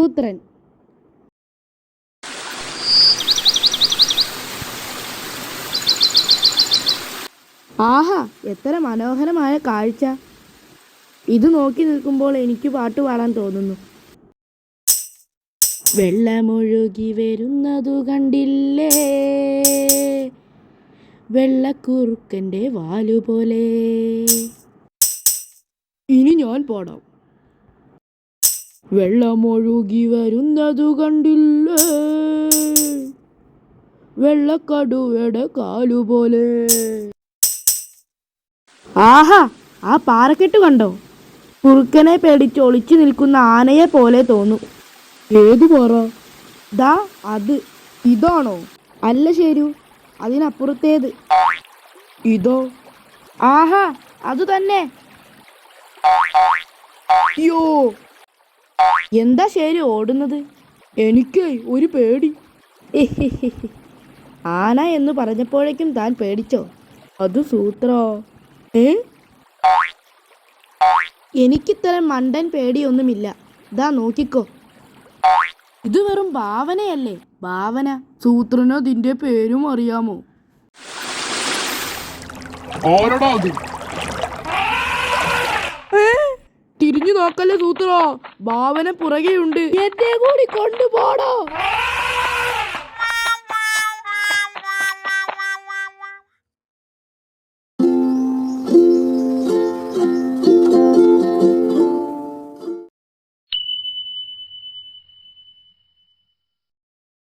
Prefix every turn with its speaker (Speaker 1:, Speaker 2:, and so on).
Speaker 1: സൂത്രൻ. ആഹാ, എത്ര മനോഹരമായ കാഴ്ച! ഇത് നോക്കി നിൽക്കുമ്പോൾ എനിക്ക് പാട്ട് പാടാൻ തോന്നുന്നു. വെള്ളമൊഴുകി വരുന്നതു കണ്ടില്ലേ, വെള്ളക്കുറുക്കൻ്റെ വാലുപോലെ. ഇനി ഞാൻ പാടാം. വെള്ളമൊഴുകി വരുന്നതു കണ്ടില്ലേ, വെള്ളക്കടുവയുടെ കാലുപോലെ. ആഹാ, ആ പാറക്കെട്ട് കണ്ടോ? കുറുക്കനെ പേടിച്ച് ഒളിച്ചു നിൽക്കുന്ന ആനയെ പോലെ തോന്നും. ഏതു പാറ? ദാ അത്. ഇതാണോ? അല്ല ശരു, അതിനപ്പുറത്തേത്. ഇതോ? ആഹാ, അത് തന്നെ. യോ, എന്താ ശരു ഓടുന്നത്? എനിക്ക് ഒരു പേടി. ആന എന്ന് പറഞ്ഞപ്പോഴേക്കും താൻ പേടിച്ചോ? അത് സൂത്രോ. എനിക്കിത്തരം മണ്ടൻ പേടിയൊന്നുമില്ല. ദാ നോക്കിക്കോ. ഇത് വെറും ഭാവനയല്ലേ, ഭാവന. സൂത്രന് അതിന്റെ പേരും അറിയാമോ? തിരിഞ്ഞു നോക്കല്ലേ സൂത്രോ, ഭാവന പുറകെയുണ്ട്. എന്നെ കൂടി കൊണ്ടുപോടോ.